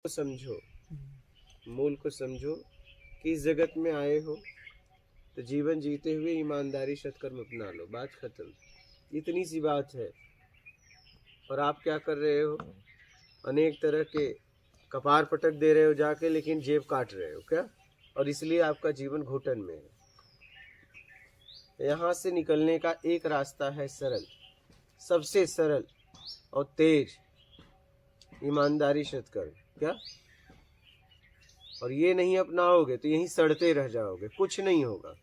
को समझो, मूल को समझो कि इस जगत में आए हो तो जीवन जीते हुए ईमानदारी सत्कर्म अपना लो, बात खत्म। इतनी सी बात है। और आप क्या कर रहे हो? अनेक तरह के कपार पटक दे रहे हो जाके, लेकिन जेब काट रहे हो क्या? और इसलिए आपका जीवन घुटन में है। यहाँ से निकलने का एक रास्ता है सरल, सबसे सरल और तेज, ईमानदारी सत्कर्म। क्या? और ये नहीं अपनाओगे तो यहीं सड़ते रह जाओगे, कुछ नहीं होगा।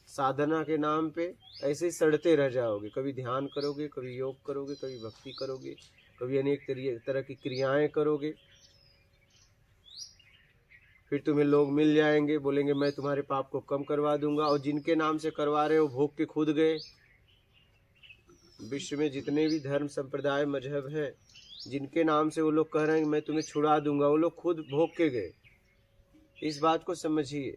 साधना के नाम पे ऐसे ही सड़ते रह जाओगे। कभी ध्यान करोगे, कभी योग करोगे, कभी भक्ति करोगे, कभी अनेक तरह की क्रियाएं करोगे। फिर तुम्हें लोग मिल जाएंगे, बोलेंगे मैं तुम्हारे पाप को कम करवा दूंगा, और जिनके नाम से करवा रहे हो भोग के खुद गए। विश्व में जितने भी धर्म संप्रदाय मजहब हैं, जिनके नाम से वो लोग कह रहे हैं मैं तुम्हें छुड़ा दूंगा, वो लोग खुद भोग के गए। इस बात को समझिए।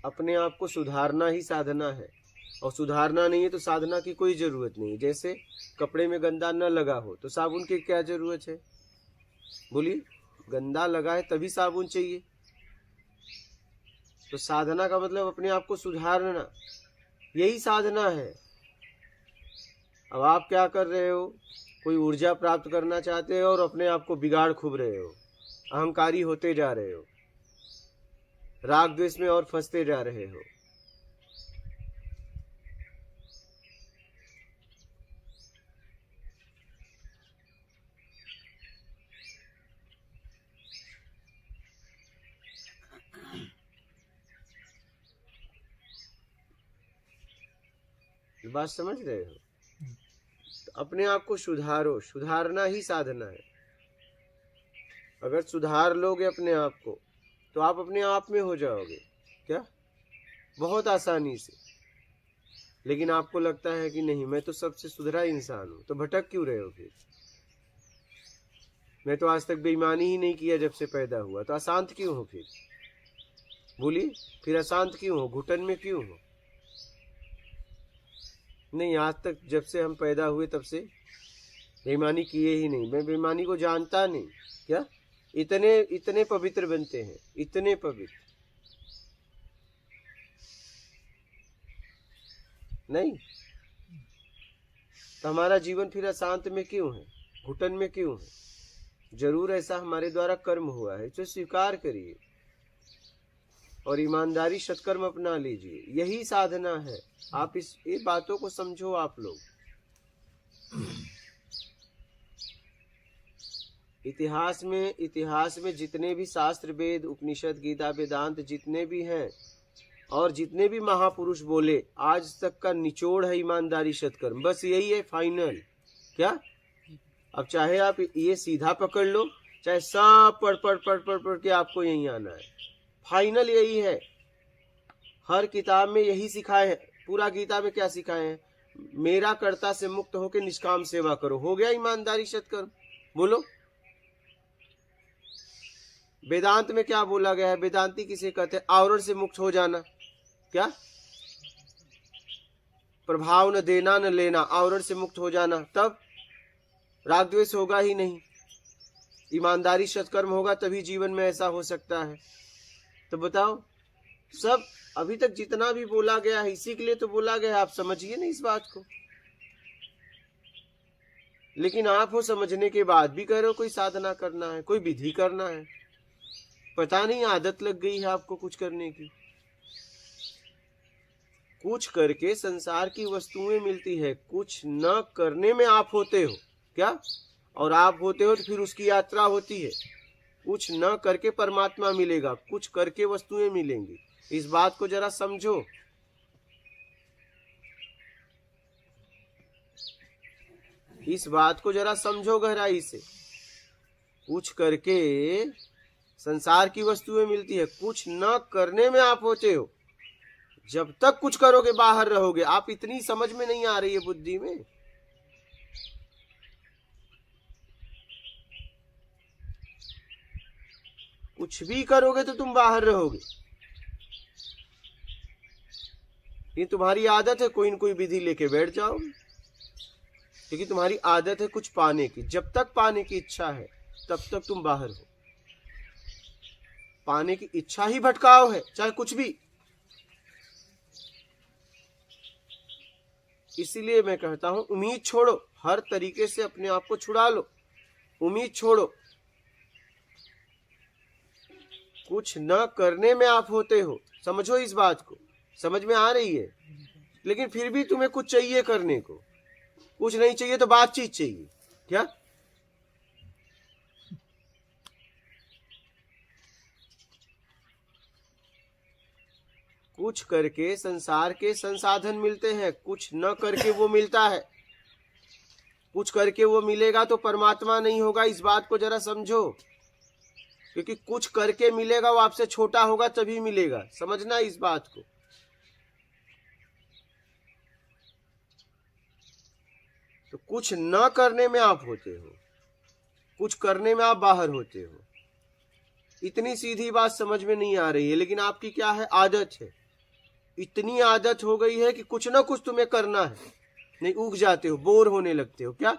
अपने आप को सुधारना ही साधना है, और सुधारना नहीं है तो साधना की कोई जरूरत नहीं। जैसे कपड़े में गंदा न लगा हो तो साबुन की क्या जरूरत है? बोलिए, गंदा लगा है तभी साबुन चाहिए। तो साधना का मतलब अपने आप को सुधारना, यही साधना है। अब आप क्या कर रहे हो? कोई ऊर्जा प्राप्त करना चाहते हो और अपने आप को बिगाड़ खूब रहे हो, अहंकारी होते जा रहे हो, राग द्वेष में और फंसते जा रहे हो। बात समझ रहे हो? तो अपने आप को सुधारो, सुधारना ही साधना है। अगर सुधार लोगे अपने आप को तो आप अपने आप में हो जाओगे। क्या? बहुत आसानी से। लेकिन आपको लगता है कि नहीं, मैं तो सबसे सुधरा इंसान हूं, तो भटक क्यों रहे हो फिर? मैं तो आज तक बेईमानी ही नहीं किया जब से पैदा हुआ, तो अशांत क्यों हो फिर? बोलिए, फिर अशांत क्यों हो, घुटन में क्यों हो? नहीं, आज तक जब से हम पैदा हुए तब से बेईमानी किए ही नहीं। मैं बेईमानी को जानता नहीं। क्या? इतने इतने पवित्र बनते हैं, इतने पवित्र नहीं। तो हमारा जीवन फिर अशांत में क्यों है, घुटन में क्यों है? जरूर ऐसा हमारे द्वारा कर्म हुआ है, इसे स्वीकार करिए और ईमानदारी सत्कर्म अपना लीजिए। यही साधना है। आप ये बातों को समझो। आप लोग इतिहास में जितने भी शास्त्र, वेद, उपनिषद, गीता, वेदांत जितने भी हैं और जितने भी महापुरुष बोले, आज तक का निचोड़ है ईमानदारी सत्कर्म। बस यही है फाइनल। क्या? अब चाहे आप ये सीधा पकड़ लो, चाहे सब पढ़ के आपको यही आना है। फाइनल यही है। हर किताब में यही सिखाए है। पूरा गीता में क्या सिखाए हैं? मेरा कर्ता से मुक्त होकर निष्काम सेवा करो। हो गया ईमानदारी सत्कर्म। बोलो, वेदांत में क्या बोला गया है? वेदांती किसे कहते हैं? आवरण से मुक्त हो जाना। क्या? प्रभाव न देना न लेना, आवरण से मुक्त हो जाना, तब राग द्वेष होगा ही नहीं। ईमानदारी सत्कर्म होगा तभी जीवन में ऐसा हो सकता है। तो बताओ, सब अभी तक जितना भी बोला गया है इसी के लिए तो बोला गया है। आप समझिए ना इस बात को। लेकिन आप वो समझने के बाद भी कह रहे हो कोई साधना करना है, कोई विधि करना है। पता नहीं आदत लग गई है आपको कुछ करने की। कुछ करके संसार की वस्तुएं मिलती है, कुछ न करने में आप होते हो। क्या? और आप होते हो तो फिर उसकी यात्रा होती है। कुछ न करके परमात्मा मिलेगा, कुछ करके वस्तुएं मिलेंगी। इस बात को जरा समझो। इस बात को जरा समझो गहराई से। कुछ करके संसार की वस्तुएं मिलती है, कुछ न करने में आप होते हो। जब तक कुछ करोगे बाहर रहोगे। आप इतनी समझ में नहीं आ रही है बुद्धि में। कुछ भी करोगे तो तुम बाहर रहोगे। ये तुम्हारी आदत है, कोई न कोई विधि लेके बैठ जाओ, क्योंकि तुम्हारी आदत है कुछ पाने की। जब तक पाने की इच्छा है तब तक तुम बाहर हो। पाने की इच्छा ही भटकाव है, चाहे कुछ भी। इसीलिए मैं कहता हूं, उम्मीद छोड़ो, हर तरीके से अपने आप को छुड़ा लो, उम्मीद छोड़ो। कुछ न करने में आप होते हो, समझो इस बात को, समझ में आ रही है। लेकिन फिर भी तुम्हें कुछ चाहिए करने को, कुछ नहीं चाहिए तो बातचीत चाहिए, क्या? कुछ करके संसार के संसाधन मिलते हैं, कुछ न करके वो मिलता है। कुछ करके वो मिलेगा तो परमात्मा नहीं होगा, इस बात को जरा समझो। क्योंकि कुछ करके मिलेगा वो आपसे छोटा होगा तभी मिलेगा, समझना इस बात को। तो कुछ न करने में आप होते हो, कुछ करने में आप बाहर होते हो। इतनी सीधी बात समझ में नहीं आ रही है, लेकिन आपकी क्या है, आदत है। इतनी आदत हो गई है कि कुछ ना कुछ तुम्हें करना है, नहीं उग जाते हो, बोर होने लगते हो, क्या?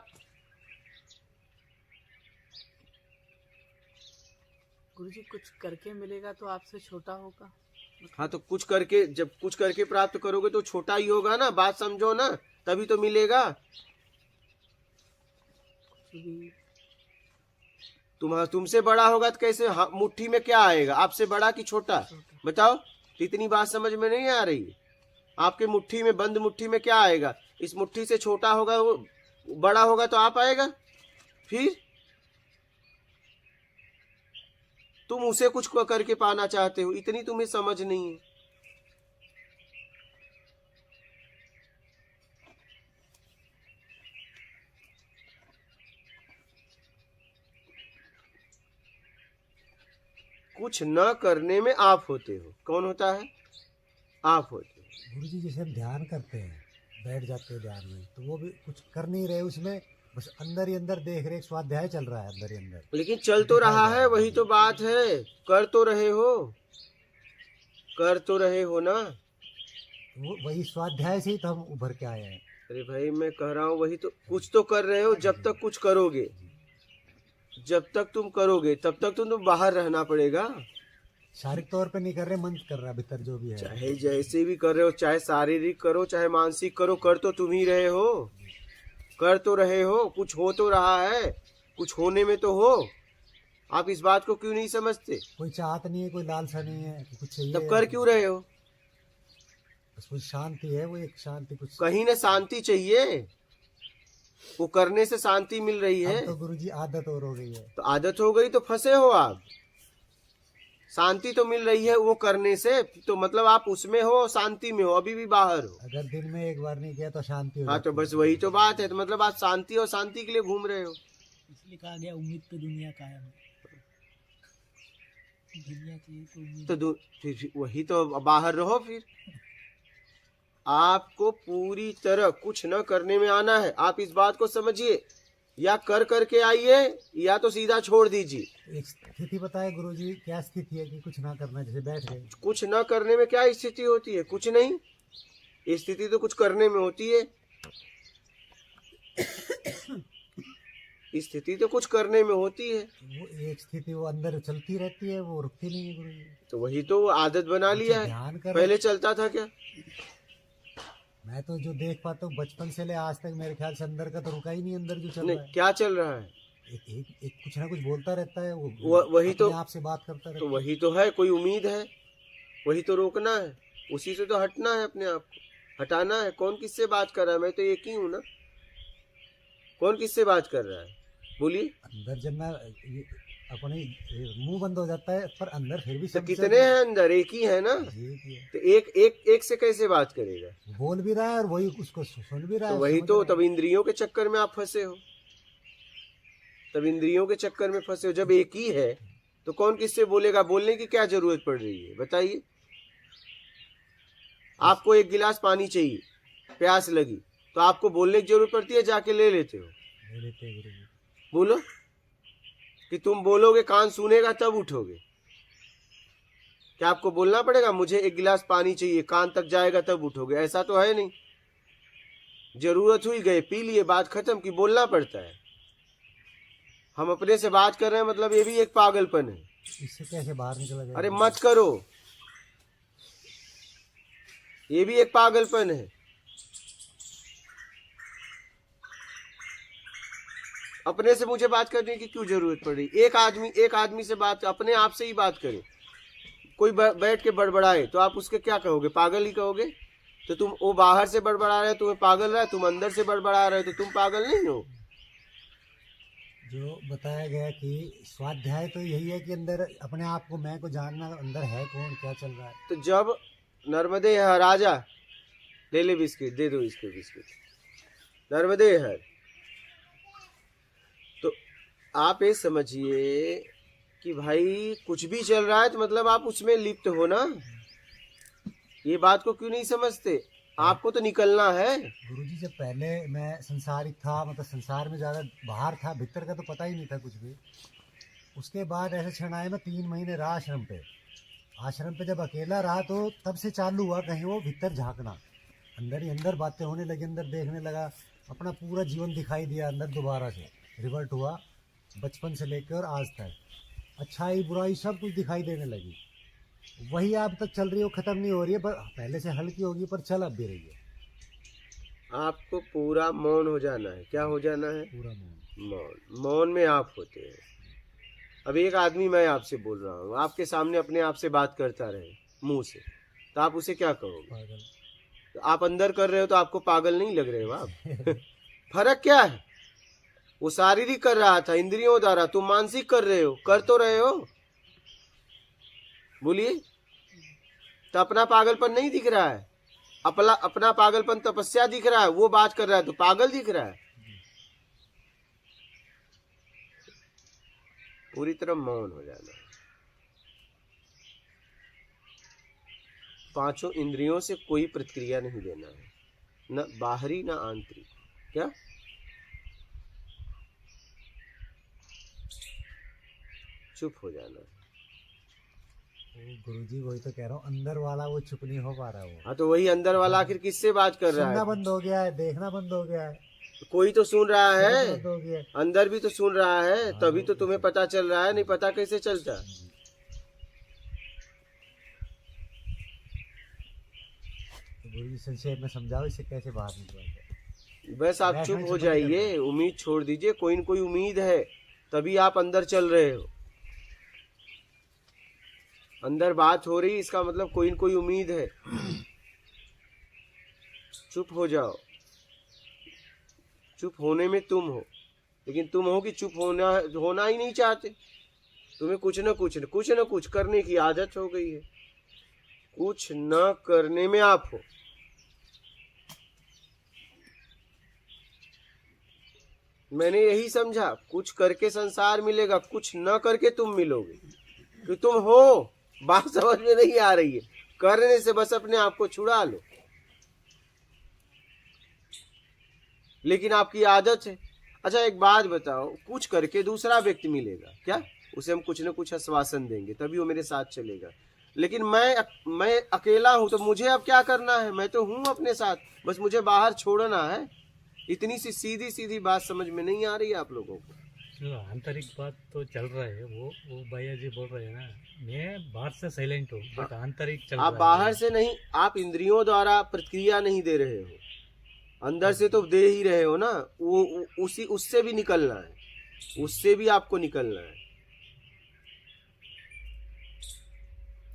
गुरुजी कुछ करके मिलेगा तो आपसे छोटा होगा। हाँ, तो कुछ करके, जब कुछ करके प्राप्त करोगे तो छोटा ही होगा ना, बात समझो ना, तभी तो मिलेगा। तुमसे बड़ा होगा तो कैसे? हाँ, मुट्ठी में क्या आएगा, आपसे बड़ा कि छोटा? बताओ। इतनी बात समझ में नहीं आ रही? आपके मुट्ठी में, बंद मुट्ठी में क्या आएगा? इस मुट्ठी से छोटा होगा, वो बड़ा होगा तो आप आएगा। फिर तुम उसे कुछ करके पाना चाहते हो, इतनी तुम्हें समझ नहीं है। कुछ न करने में आप होते हो। कौन होता है? आप होते हो। गुरुजी जैसे हम ध्यान करते हैं, बैठ जाते हैं ध्यान में, तो वो भी कुछ कर नहीं रहे उसमें, बस अंदर ही अंदर देख रहे, स्वाध्याय चल रहा है अंदर ही अंदर। लेकिन चल तो रहा है, वही तो बात है। कर तो रहे हो, कर तो रहे हो ना। वो वही स्वाध्याय से ही तो हम उभर के आए हैं। अरे भाई, मैं कह रहा हूँ वही तो, कुछ तो कर रहे हो। जब तक कुछ करोगे, जब तक तुम करोगे तब तक तुम बाहर रहना पड़ेगा। शारीरिक तौर पे नहीं कर रहे, मन कर रहा है भीतर जो भी है। चाहे जैसे भी कर रहे हो, चाहे शारीरिक करो चाहे मानसिक करो, कर तो तुम ही रहे हो, कर तो रहे हो। कुछ हो तो रहा है, कुछ होने में तो हो। आप इस बात को क्यों नहीं समझते? कोई चाहत नहीं है, कोई लालसा नहीं है, कुछ चाहिए। तब कर क्यों रहे हो? बस कोई शांति है, वो एक शांति कुछ। कहीं ना शांति चाहिए, वो करने से शांति मिल रही है। तो गुरुजी आदत और हो गई है। तो आदत हो गई तो फंसे हो आप। शांति तो मिल रही है वो करने से, तो मतलब आप उसमें हो, शांति में हो, अभी भी बाहर हो। अगर दिन में एक बार नहीं किया तो शांति हो। हाँ, तो बस वही तो बात है। तो मतलब आप शांति और शांति के लिए घूम रहे हो। इसलिए कहा गया उम्मीद पे दुनिया कायम है। दुनिया चाहिए तो उम्मीद। तो फिर वही तो, बाहर रहो। फिर आपको पूरी तरह कुछ न करने में आना है। आप इस बात को समझिए, या कर करके आइए या तो सीधा छोड़ दीजिए। एक स्थिति बताए गुरुजी, क्या स्थिति है कि कुछ ना करना, जैसे बैठ गए। कुछ न करने में क्या स्थिति होती है? कुछ नहीं। स्थिति तो कुछ करने में होती है। स्थिति तो कुछ करने में होती है। वो एक स्थिति वो अंदर चलती रहती है, वो रुकती नहीं है गुरुजी। तो वही तो आदत बना लिया है। ध्यान कर, पहले चलता था क्या? मैं तो जो देख पाता हूँ बचपन से ले आज तक, मेरे ख्याल से अंदर का तो रुका ही नहीं, अंदर जो चल नहीं, रहा है। क्या चल रहा है? एक कुछ ना कुछ बोलता रहता है, वही तो आपसे बात करता रहता तो वही तो है, कोई उम्मीद है, वही तो रोकना है, उसी से तो हटना है, अपने आप को हटाना है। कौन किससे बात कर रहा है? मैं तो एक ही हूँ ना। कौन किससे बात कर रहा है? बोलिए। अंदर जब मैं अपने मुंह बंद हो जाता है, पर अंदर फिर भी तो सब कितने हैं अंदर? एक ही है ना। तो एक से कैसे बात करेगा? बोल भी रहा है और वही उसको सुन भी रहा है। तो वही तो, तब इंद्रियों के चक्कर में आप फंसे हो, तब इंद्रियों के चक्कर में फंसे हो। जब एक ही है तो कौन किससे बोलेगा? बोलने की क्या जरूरत पड़ रही है, बताइए। आपको एक गिलास पानी चाहिए, प्यास लगी, तो आपको बोलने की जरूरत पड़ती है? जाके ले लेते हो? ले लेते हैं। बोलो कि तुम बोलोगे, कान सुनेगा तब उठोगे। क्या आपको बोलना पड़ेगा मुझे एक गिलास पानी चाहिए, कान तक जाएगा तब उठोगे? ऐसा तो है नहीं। जरूरत हुई गए पी लिए, बात खत्म की। बोलना पड़ता है। हम अपने से बात कर रहे हैं मतलब ये भी एक पागलपन है। इससे कैसे बाहर निकला जाए? अरे मत करो, ये भी एक पागलपन है। अपने से मुझे बात करने की क्यों जरूरत पड़ रही? एक आदमी से बात, अपने आप से ही बात करे। कोई बैठ के बड़बड़ाए तो आप उसके क्या कहोगे? पागल ही कहोगे। तो तुम, वो बाहर से बड़बड़ा रहे तुम्हें पागल रहा है, तुम अंदर से बड़बड़ा रहे हो तो तुम पागल नहीं हो। जो बताया गया कि स्वाध्याय तो यही है कि अंदर अपने आप को, मैं को जानना, अंदर है कौन, क्या चल रहा है। तो जब नर्मदे हर राजा, ले ले बिस्किट, दे दो इसके बिस्किट। नर्मदे हर, तो आप ये समझिए कि भाई कुछ भी चल रहा है तो मतलब आप उसमें लिप्त हो ना। ये बात को क्यों नहीं समझते? आपको तो निकलना है। गुरुजी से पहले मैं संसारिक था, मतलब संसार में ज्यादा बाहर था, भीतर का तो पता ही नहीं था कुछ भी। उसके बाद ऐसे क्षण आए, मैं 3 महीने रहा आश्रम पे। आश्रम पे जब अकेला रहा तो तब से चालू हुआ कहीं वो भीतर झांकना, अंदर ही अंदर बातें होने लगी, अंदर देखने लगा, अपना पूरा जीवन दिखाई दिया अंदर, दोबारा से रिवर्ट हुआ बचपन से लेकर और आज तक। अच्छाई बुराई सब कुछ दिखाई देने लगी। वही आप तक चल रही है, वो खत्म नहीं हो रही है, पर पहले से हल्की होगी पर चल अब भी रही है। आपको पूरा मौन हो जाना है। क्या हो जाना है? पूरा मौन। मौन। मौन में आप होते हैं। अब एक आदमी, मैं आपसे बोल रहा हूँ, आपके सामने अपने आप से बात करता रहे मुंह से, तो आप उसे क्या कहोगे? पागल। तो आप अंदर कर रहे हो तो आपको पागल नहीं लग रहे हो आप? फर्क क्या है? वो शारीरिक कर रहा था इंद्रियों द्वारा, तुम मानसिक कर रहे हो। कर तो रहे हो, बोलिए। तो अपना पागलपन नहीं दिख रहा है? अपना पागलपन तपस्या दिख रहा है। वो बात कर रहा है तो पागल दिख रहा है। पूरी तरह मौन हो जाना है। 5 इंद्रियों से कोई प्रतिक्रिया नहीं देना है, न बाहरी न आंतरिक। क्या? चुप हो जाना है। गुरुजी वही तो कह रहा हूँ, अंदर वाला वो चुप नहीं हो पा रहा है वो। हाँ, तो वही अंदर वाला आखिर किससे बात कर रहा सुनना है? बंद हो गया है, देखना बंद हो गया है, कोई तो सुन रहा है, बंद हो गया है। अंदर भी तो सुन रहा है, तभी तो तुम्हें पता चल रहा है। नहीं पता कैसे चलता? तो गुरुजी संक्षेप में समझाओ इसे कैसे बाहर निकला जाए। बस आप चुप हो जाइए, उम्मीद छोड़ दीजिए। कोई न कोई उम्मीद है, तभी आप अंदर चल रहे हो। अंदर बात हो रही, इसका मतलब कोई न कोई उम्मीद है। चुप हो जाओ। चुप होने में तुम हो, लेकिन तुम हो कि चुप होना ही नहीं चाहते। तुम्हें कुछ न कुछ करने की आदत हो गई है। कुछ न करने में आप हो। मैंने यही समझा, कुछ करके संसार मिलेगा, कुछ न करके तुम मिलोगे। कि तुम हो, बात समझ में नहीं आ रही है। करने से बस अपने आप को छुड़ा लो, लेकिन आपकी आदत है। अच्छा एक बात बताओ, कुछ करके दूसरा व्यक्ति मिलेगा क्या? उसे हम कुछ न कुछ आश्वासन देंगे, तभी वो मेरे साथ चलेगा। लेकिन मैं अकेला हूं, तो मुझे अब क्या करना है? मैं तो हूं अपने साथ, बस मुझे बाहर छोड़ना है। इतनी सी सीधी सीधी बात समझ में नहीं आ रही है आप लोगों को? जो आंतरिक बात तो चल रहा है, वो भैया जी बोल रहे हैं ना, मैं बाहर से साइलेंट हूँ, बट आंतरिक चल रहा आप है। बाहर से नहीं, आप इंद्रियों द्वारा प्रतिक्रिया नहीं दे रहे हो, अंदर से तो दे ही रहे हो ना। वो उससे भी निकलना है, उससे भी आपको निकलना है।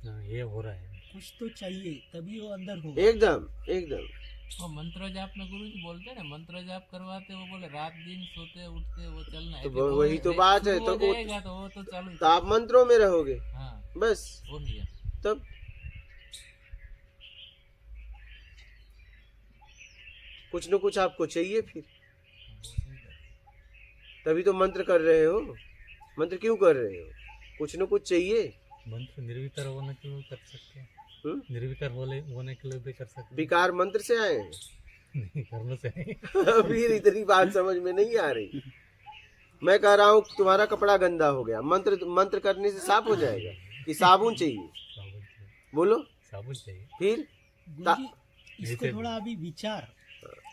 हाँ, ये हो रहा है। कुछ तो चाहिए तभी वो अंदर हो। एकदम एकदम। वो मंत्र जाप में गुरु जी बोलते हैं ना, मंत्र जाप करवाते, वो बोले रात दिन सोते उठते वो चलना है। तो वही तो बात है। तो जाएगा तो वो तो चालू। तो आप मंत्रों में रहोगे, हाँ बस। वो ही है। तब कुछ न कुछ आपको चाहिए फिर, तभी तो मंत्र कर रहे हो। मंत्र क्यों कर रहे हो? कुछ न कुछ चाहिए। मंत्र निर्विकार होने के लिए कर सकते हैं, निर्विकार होने के लिए भी कर सकते हैं। विकार मंत्र से आए हैं? नहीं, कर्म से नहीं। फिर इतनी बात समझ में नहीं आ रही। मैं कह रहा हूँ तुम्हारा कपड़ा गंदा हो गया, मंत्र करने से साफ हो जाएगा कि साबुन चाहिए? बोलो साबुन चाहिए। फिर गुरुजी इसको जैसे- थोड़ा अभी विचार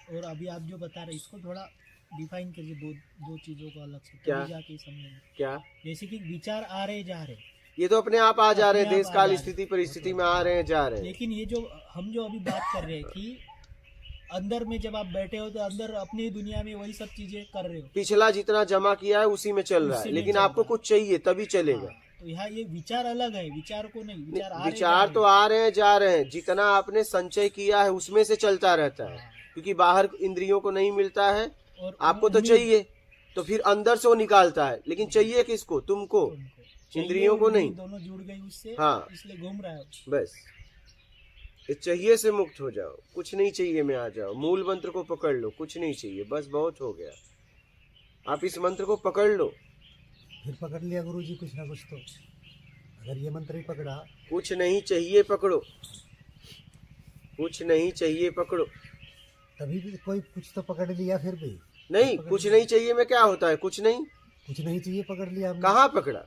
और अभी आप जो बता रहे इसको थोड़ा डिफाइन करिए, दो चीजों को अलग से क्या? तभी जाके समझेंगे। क्या? जैसे कि विचार आ रहे जा रहे, ये तो अपने आप आ जा रहे हैं, अपने आप देश आ काल जा रहे। स्थिति परिस्थिति में आ रहे हैं, जा रहे हैं। लेकिन ये जो हम जो अभी बात कर रहे हैं कि अंदर में जब आप बैठे हो तो अंदर अपनी दुनिया में वही सब चीजें कर रहे हो। पिछला जितना जमा किया है उसी में चल रहा है, उसी में लेकिन चल आपको रहा है। कुछ चाहिए तभी चलेगा। हाँ, तो यहाँ ये विचार अलग है, विचार को नहीं, विचार आ रहे विचार जा तो रहे। आ रहे हैं, जा रहे हैं, जितना आपने संचय किया है उसमें से चलता रहता है, हाँ, क्योंकि बाहर इंद्रियों को नहीं मिलता है, और आपको तो उम्मीद- चाहिए, तो फिर अंदर से वो निकालता है, लेकिन चाहिए किसको? तुमको, उनको चाहिए इंद्रियों को और नहीं। दोनों जुड़ गई उससे, हाँ। इसलिए घूम रहा है। बस ये चाहिए से मुक्त हो जाओ, कुछ नहीं चाहिए में आ जाओ, मूल मंत्र को पकड़ लो, कुछ नहीं चाहिए, बस बहुत हो गया। आप इस मंत्र को पकड़ लो, फिर पकड़ लिया गुरुजी कुछ ना कुछ तो। अगर ये मंत्र ही पकड़ा, कुछ नहीं चाहिए पकड़ो, कुछ नहीं चाहिए पकड़ो। तभी भी कोई कुछ तो पकड़ लिया फिर भी। नहीं, कुछ नहीं चाहिए में क्या होता है? कुछ नहीं, कुछ नहीं चाहिए पकड़ लिया हमने। कहाँ पकड़ा?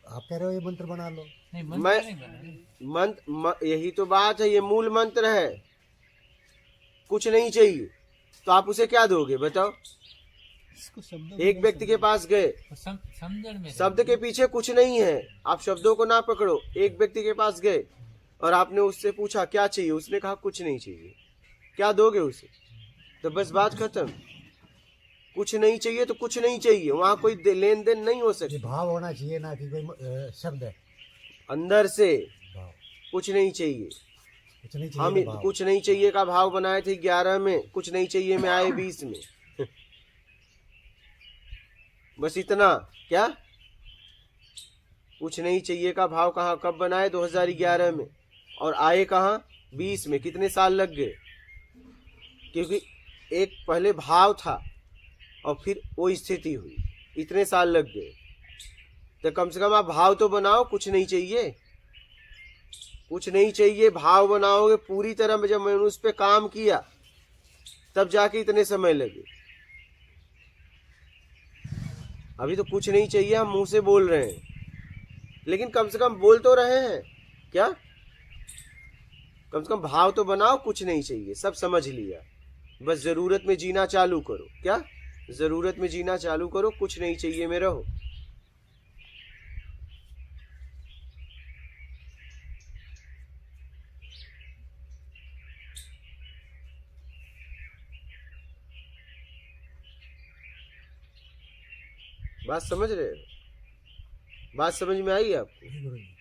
आप कह रहे हो ये मंत्र बना लो। नहीं मैं- मंत्र नहीं बना। मंत्र यही तो बात है, ये मूल मंत्र है। कुछ नहीं चाहिए तो आप उसे क्या दोगे बताओ? इसको शब्दों में एक नहीं व्यक्ति के पास गए, और समझण में शब्द के पीछे कुछ नहीं है, आप शब्दों को ना पकड़ो। एक व्यक्ति के पास गए और आपने उससे पूछा क्या चाहिए, उसने कहा कुछ नहीं चाहिए, क्या दोगे उसे? तो बस बात खत्म। कुछ नहीं चाहिए तो कुछ नहीं चाहिए, वहां कोई लेन देन नहीं हो ये सकती। भाव होना चाहिए, ना कि कोई शब्द है। अंदर से भाव कुछ नहीं चाहिए। कुछ नहीं हम चाहिए, भाव। कुछ नहीं चाहिए का भाव बनाए थे 11 में, कुछ नहीं चाहिए में आए 20 में। बस इतना क्या? कुछ नहीं चाहिए का भाव कहाँ कब बनाए? 2011 में, और आए कहाँ? 20 में। कितने साल लग गए? क्योंकि एक पहले भाव था और फिर वो स्थिति हुई, इतने साल लग गए। तो कम से कम आप भाव तो बनाओ, कुछ नहीं चाहिए। कुछ नहीं चाहिए भाव बनाओगे पूरी तरह। जब मैंने उस पर काम किया तब जाके इतने समय लगे। अभी तो कुछ नहीं चाहिए हम मुंह से बोल रहे हैं, लेकिन कम से कम बोल तो रहे हैं क्या? कम से कम भाव तो बनाओ, कुछ नहीं चाहिए, सब समझ लिया। बस जरूरत में जीना चालू करो। क्या? जरूरत में जीना चालू करो, कुछ नहीं चाहिए में रहो। बात समझ रहे हो? बात समझ में आई आपको? जी गुरुजी,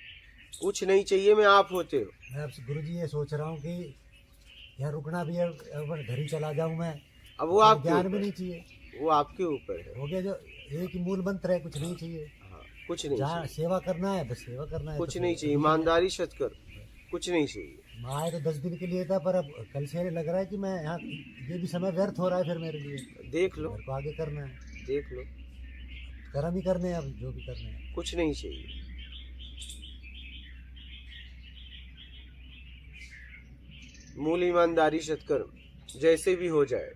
कुछ नहीं चाहिए में आप होते हो। मैं आपसे गुरुजी ये सोच रहा हूँ कि यहाँ रुकना भी है, अगर घर ही चला जाऊँ मैं, अब वो आपके ज्ञान भी ऊपर नहीं चाहिए। है, वो आपके ऊपर है। हो गया जो एक ही मूल मंत्र है, कुछ नहीं चाहिए। हाँ, कुछ नहीं जहाँ चाहिए, सेवा करना है बस सेवा करना है। कुछ तो नहीं फिर- चाहिए, ईमानदारी शत करो, कुछ नहीं चाहिए। आए तो 10 दिन के लिए था, पर अब कल से लग रहा है कि मैं यहाँ, ये भी समय व्यर्थ हो रहा है फिर मेरे लिए। देख लो, मेरे को आगे करना है, देख लो, कर्म ही करने हैं अब, जो भी करने हैं। कुछ नहीं चाहिए। मूल ईमानदारी सत्कर्म, जैसे भी हो जाए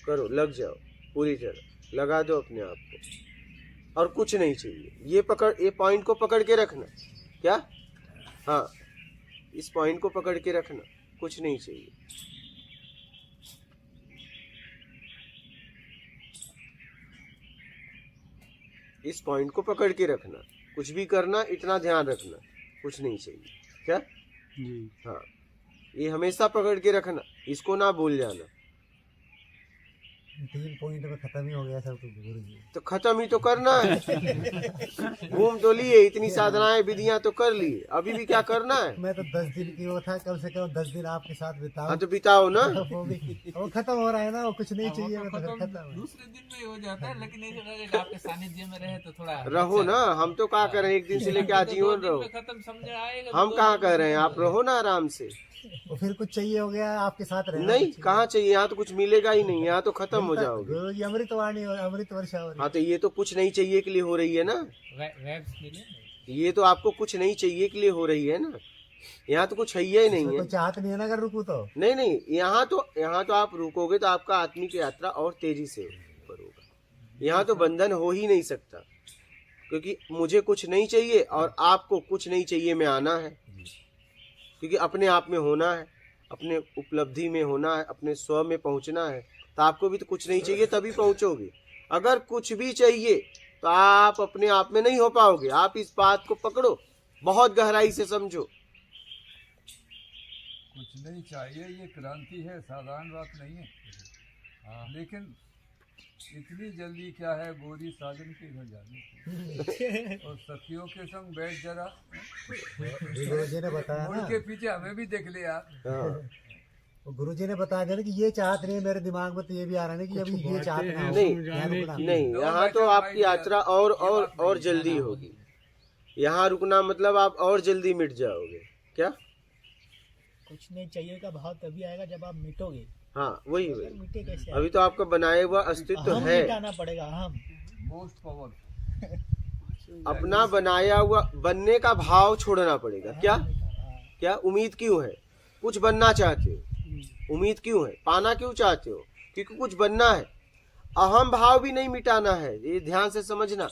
करो, लग जाओ पूरी तरह, लगा दो अपने आप को, और कुछ नहीं चाहिए। ये पकड़, ये पॉइंट को पकड़ के रखना। क्या? हाँ, इस पॉइंट को पकड़ के रखना, कुछ नहीं चाहिए। इस पॉइंट को पकड़ के रखना, कुछ भी करना इतना ध्यान रखना, कुछ नहीं चाहिए। क्या? जी। हाँ, ये हमेशा पकड़ के रखना, इसको ना भूल जाना। 3 पॉइंट में खत्म ही हो गया सब कुछ गुरुजी। तो खत्म ही तो करना है। घूम तो लिए, इतनी साधनाएं विधियां तो कर लिए, अभी भी क्या करना है? मैं तो 10 दिन की वो था, कम से कम 10 दिन आपके साथ हाँ बिताऊं। तो बिताओ ना। वो खत्म हो रहा है ना, वो कुछ नहीं अब वो चाहिए, तो मतलब खत्म खत्म है। दूसरे दिन में ही हो जाता है, लेकिन ऐसा लगेगा आपके सानिध्य में रहे तो थोड़ा रहो ना, हम तो कहा कर रहे हैं एक दिन से लेके आजीवन रहो। खत्म समझ आएगा। हम कहाँ कह रहे हैं आप रहो ना आराम से। वो फिर कुछ चाहिए हो गया आपके साथ रहना। नहीं, कुछ कहाँ चाहिए, यहाँ तो कुछ मिलेगा ही नहीं, यहाँ तो खत्म हो मिलता- जाओगे। गुरुजी अमृतवाणी अमृत वर्षा हो रही हाँ तो ये तो कुछ नहीं चाहिए के लिए हो रही है ना, वेब्स मिले ना। ये तो आपको कुछ नहीं चाहिए के लिए हो रही है ना। यहाँ तो कुछ है ही नहीं इसमें है। कोई चाहत नहीं है ना, अगर रुकू तो। नहीं नहीं, यहाँ तो आप रुकोगे तो आपका आत्मिक यात्रा और तेजी से ऊपर होगा। यहाँ तो बंधन हो ही नहीं सकता, क्योंकि मुझे कुछ नहीं चाहिए और आपको कुछ नहीं चाहिए में आना है। क्योंकि अपने आप में होना है, अपने उपलब्धि में होना है, अपने स्व में पहुंचना है। तो आपको भी तो कुछ नहीं चाहिए तभी पहुंचोगे। अगर कुछ भी चाहिए तो आप अपने आप में नहीं हो पाओगे। आप इस बात को पकड़ो, बहुत गहराई से समझो। कुछ नहीं चाहिए, ये क्रांति है, साधारण बात नहीं है। लेकिन इतनी जल्दी क्या है, गोरी साजन के घर जाने की और सखियों के संग बैठ जरा, गुरुजी ने बताया मुड़ ना, के पीछे हमें भी देख ले यार। हाँ। गुरुजी ने बताया था ना कि ये चाहत नहीं है, मेरे दिमाग में तो ये भी आ रहा है कि अभी ये चाहत बातें ना हो, नहीं, यहाँ रुकना। नहीं, यहाँ तो आपकी यात्रा और जल्दी होगी। यहाँ रुकना मतलब आप और जल्दी मिट जाओगे। क्या? कुछ नहीं चाहिए का भाव तभी आएगा जब आप मिटोगे। हाँ, वही अगर वही। मिटे कैसे अभी तो आपका बनाया हुआ अस्तित्व हम है, मिटाना पड़ेगा। हम मोस्ट पावर। अपना बनाया हुआ बनने का भाव छोड़ना पड़ेगा। क्या क्या उम्मीद क्यों है? कुछ बनना चाहते हो, उम्मीद क्यों है? पाना क्यों चाहते हो? क्योंकि कुछ बनना है। अहम भाव भी नहीं मिटाना है, ये ध्यान से समझना।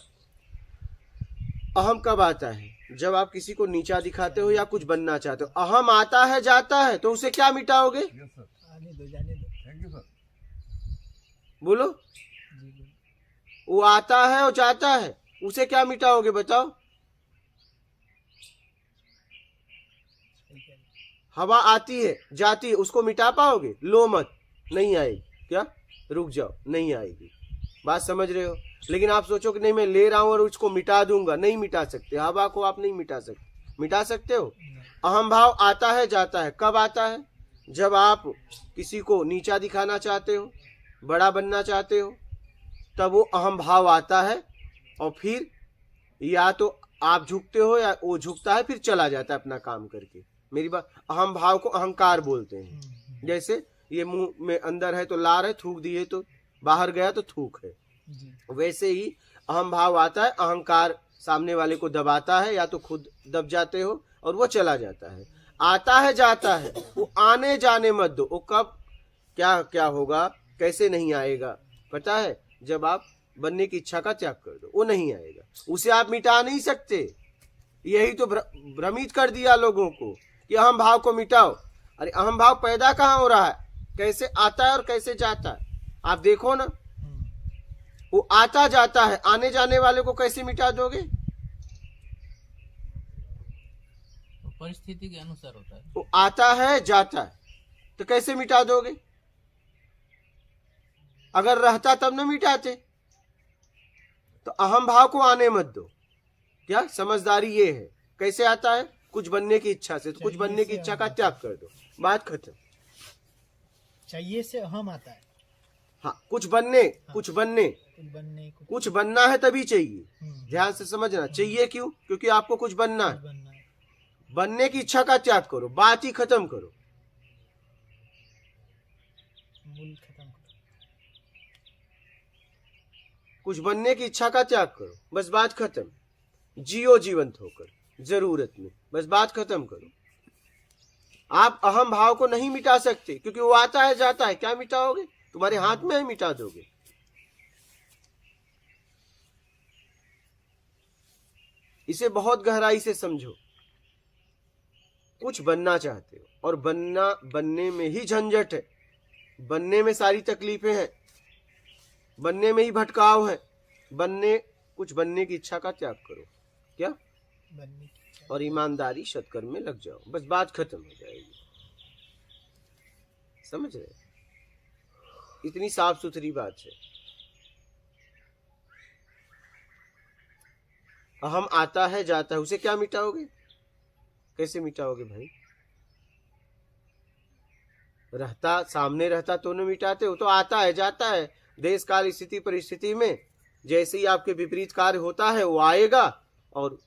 अहम कब आता है? जब आप किसी को नीचा दिखाते हो या कुछ बनना चाहते हो। अहम आता है जाता है, तो उसे क्या मिटाओगे? यस सर, आने दो, जाने दो। Thank you sir. बोलो। जी जी। वो आता है और जाता है, उसे क्या मिटाओगे बताओ? ठीक है। हवा आती है जाती है, उसको मिटा पाओगे? लो मत, नहीं आएगी। क्या? रुक जाओ, नहीं आएगी। बात समझ रहे हो? लेकिन आप सोचो कि नहीं मैं ले रहा हूं और उसको मिटा दूंगा, नहीं मिटा सकते। हवा को आप नहीं मिटा सकते। मिटा सकते हो? अहम भाव आता है जाता है। कब आता है? जब आप किसी को नीचा दिखाना चाहते हो, बड़ा बनना चाहते हो, तब वो अहम भाव आता है और फिर या तो आप झुकते हो या वो झुकता है, फिर चला जाता है अपना काम करके। मेरी बात, अहम भाव को अहंकार बोलते हैं। जैसे ये मुंह में अंदर है तो लार है, थूक दिए तो बाहर गया तो थूक है। जी। वैसे ही अहम भाव आता है, अहंकार सामने वाले को दबाता है, या तो खुद दब जाते हो और वो चला जाता है। आता है जाता है, वो आने जाने मत दो। वो कब क्या क्या होगा, कैसे नहीं आएगा पता है? जब आप बनने की इच्छा का त्याग कर दो, वो नहीं आएगा। उसे आप मिटा नहीं सकते। यही तो भ्रमित कर दिया लोगों को कि अहम भाव को मिटाओ। अरे अहम भाव पैदा कहाँ हो रहा है, कैसे आता है और कैसे जाता है? आप देखो ना, वो आता जाता है, आने जाने वाले को कैसे मिटा दोगे? तो परिस्थिति के अनुसार होता है। वो आता है जाता है, तो कैसे मिटा दोगे? अगर रहता तब न मिटाते। तो अहम भाव को आने मत दो। क्या समझदारी ये है? कैसे आता है? कुछ बनने की इच्छा से। तो कुछ बनने की इच्छा का त्याग कर दो, बात खत्म। चाहिए से हम आता है। हाँ, कुछ बनने कुछ बनना है तभी चाहिए। हम्म, ध्यान से समझना। चाहिए क्यों? क्योंकि आपको कुछ बनना है। बनना है। बनने की इच्छा का त्याग करो, बात ही खत्म करो। मूल खत्म करो। कुछ बनने की इच्छा का त्याग करो, बस बात खत्म। जियो जीवंत होकर, जरूरत में, बस बात खत्म करो। आप अहम भाव को नहीं मिटा सकते, क्योंकि वो आता है जाता है। क्या मिटाओगे? तुम्हारे हाथ में है, मिटा दोगे। इसे बहुत गहराई से समझो। कुछ बनना चाहते हो और बनने में ही झंझट है, बनने में सारी तकलीफें हैं, बनने में ही भटकाव है। कुछ बनने की इच्छा का त्याग करो। क्या? बनने की इच्छा। और ईमानदारी सत्कर्म में लग जाओ, बस बात खत्म हो जाएगी। समझ रहे? इतनी साफ सुथरी बात है। अहम आता है जाता है, उसे क्या मिटाओगे? कैसे मिटाओगे भाई? रहता सामने रहता तो न मिटाते हो। तो आता है जाता है, देश काल स्थिति परिस्थिति में जैसे ही आपके विपरीत कार्य होता है, वो आएगा और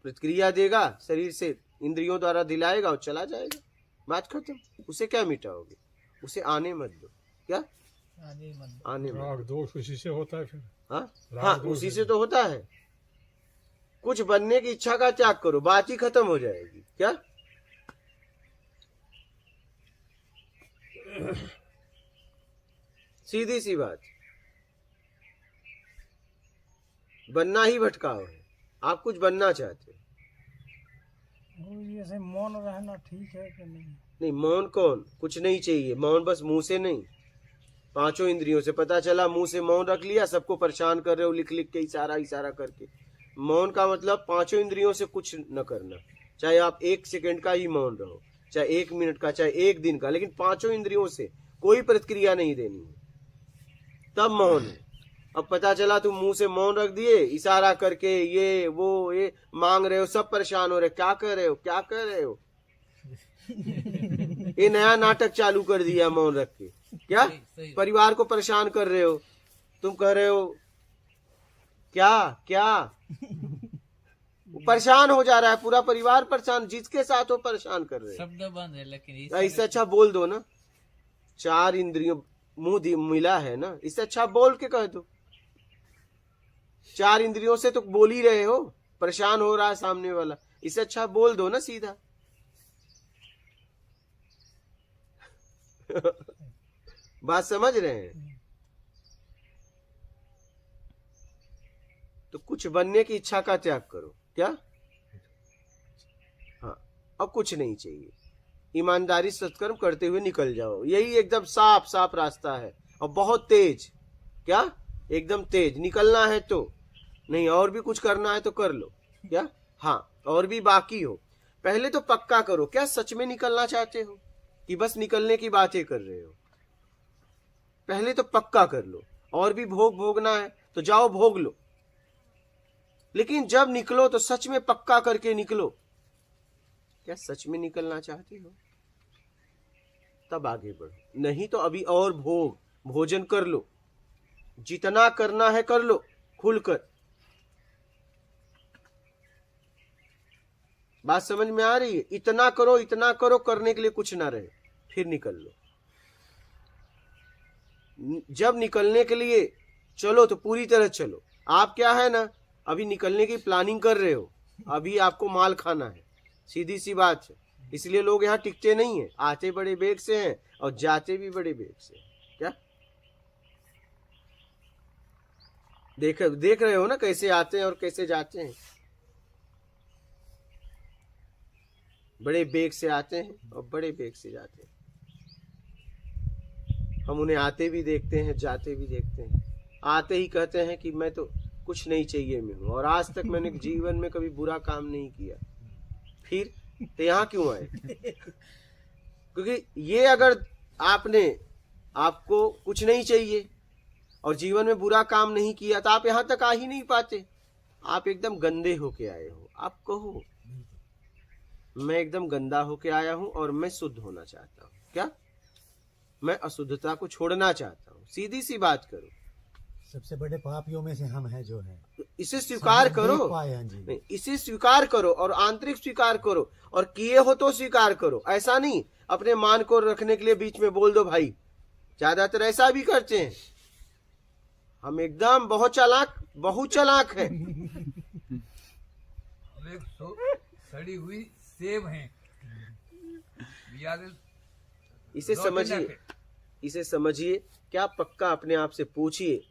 प्रतिक्रिया देगा, शरीर से इंद्रियों द्वारा दिलाएगा और चला जाएगा। बात खत्म। उसे क्या मिटाओगे? उसे आने मत दो। क्या? आने मत दो। आने मत राग दोष उसी से होता है फिर। हाँ राग हाँ, दोष उसी है। से तो होता है। कुछ बनने की इच्छा का त्याग करो, बात ही खत्म हो जाएगी। क्या? सीधी सी बात। बनना ही भटकाव है। आप कुछ बनना चाहते हो, ऐसे मौन रहना ठीक है कि नहीं? नहीं, मौन कौन, कुछ नहीं चाहिए मौन, बस मुंह से नहीं, पांचों इंद्रियों से। पता चला मुंह से मौन रख लिया, सबको परेशान कर रहे हो लिख लिख के, इशारा इशारा करके। मौन का मतलब पांचों इंद्रियों से कुछ न करना, चाहे आप 1 सेकंड का ही मौन रहो, चाहे 1 मिनट का, चाहे 1 दिन का, लेकिन पांचों इंद्रियों से कोई प्रतिक्रिया नहीं देनी है, तब मौन है। अब पता चला तुम मुंह से मौन रख दिए, इशारा करके ये वो ये मांग रहे हो, सब परेशान हो रहे, क्या कर रहे हो, क्या कर रहे हो। ये नया नाटक चालू कर दिया मौन रख के, क्या सही। परिवार को परेशान कर रहे हो, तुम कह रहे हो क्या क्या, वो परेशान हो जा रहा है, पूरा परिवार परेशान, जिसके साथ हो परेशान कर रहे शब्द बंद है, लेकिन हो। इससे अच्छा बोल दो ना, 4 इंद्रियों मुंह मिला है ना, इससे अच्छा बोल के कह दो। 4 इंद्रियों से तो बोल ही रहे हो, परेशान हो रहा है सामने वाला, इससे अच्छा बोल दो ना सीधा। बात समझ रहे हैं? तो कुछ बनने की इच्छा का त्याग करो, क्या? हाँ, अब कुछ नहीं चाहिए, ईमानदारी सत्कर्म करते हुए निकल जाओ, यही एकदम साफ साफ रास्ता है, और बहुत तेज, क्या एकदम तेज निकलना है तो नहीं, और भी कुछ करना है तो कर लो, क्या? हाँ, और भी बाकी हो, पहले तो पक्का करो, क्या सच में निकलना चाहते हो कि बस निकलने की बातें कर रहे हो? पहले तो पक्का कर लो, और भी भोगना है तो जाओ भोग लो, लेकिन जब निकलो तो सच में पक्का करके निकलो, क्या सच में निकलना चाहते हो? तब आगे बढ़ो, नहीं तो अभी और भोजन कर लो, जितना करना है कर लो खुलकर। बात समझ में आ रही है? इतना करो, करने के लिए कुछ ना रहे, फिर निकल लो। जब निकलने के लिए चलो तो पूरी तरह चलो। आप क्या है ना, अभी निकलने की प्लानिंग कर रहे हो, अभी आपको माल खाना है, सीधी सी बात है, इसलिए लोग यहाँ टिकते नहीं है, आते बड़े बेग से हैं और जाते भी बड़े बेग से, क्या देख रहे हो ना, कैसे आते हैं और कैसे जाते हैं, बड़े बेग से आते हैं और बड़े बेग से जाते हैं। हम उन्हें आते भी देखते हैं, जाते भी देखते हैं, आते ही कहते हैं कि मैं तो कुछ नहीं चाहिए मैं हूं, और आज तक मैंने जीवन में कभी बुरा काम नहीं किया, फिर तो यहाँ क्यों आए? क्योंकि ये अगर आपको कुछ नहीं चाहिए और जीवन में बुरा काम नहीं किया तो आप यहाँ तक आ ही नहीं पाते। आप एकदम गंदे होके आए हो, आप कहो मैं एकदम गंदा होके आया हूं और मैं शुद्ध होना चाहता हूं, क्या मैं अशुद्धता को छोड़ना चाहता हूं, सीधी सी बात करो। सबसे बड़े पापियों में से हम हैं जो हैं, इसे स्वीकार करो, नहीं इसे स्वीकार करो और आंतरिक स्वीकार करो, और किए हो तो स्वीकार करो। ऐसा नहीं अपने मान को रखने के लिए बीच में बोल दो भाई, ज्यादातर ऐसा भी करते हैं। हम एकदम बहुत चालाक है। हम एक सड़ी हुई सेब हैं, इसे समझिए, क्या पक्का अपने आप से पूछिए,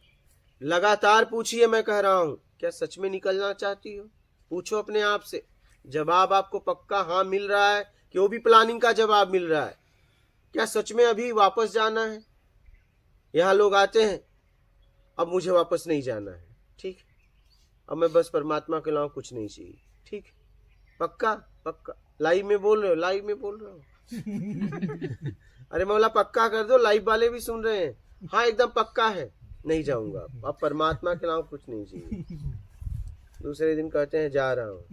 लगातार पूछिए, मैं कह रहा हूं क्या सच में निकलना चाहती हो? पूछो अपने आप से, जवाब आपको पक्का हाँ मिल रहा है कि वो भी प्लानिंग का जवाब मिल रहा है? क्या सच में अभी वापस जाना है? यहाँ लोग आते हैं, अब मुझे वापस नहीं जाना है, ठीक, अब मैं बस परमात्मा के अलावा कुछ नहीं चाहिए, ठीक, पक्का लाइव में बोल रहे हो अरे मौला पक्का कर दो, लाइव वाले भी सुन रहे हैं, हाँ एकदम पक्का है, नहीं जाऊंगा, अब परमात्मा के अलावा कुछ नहीं चाहिए। दूसरे दिन कहते हैं जा रहा हूँ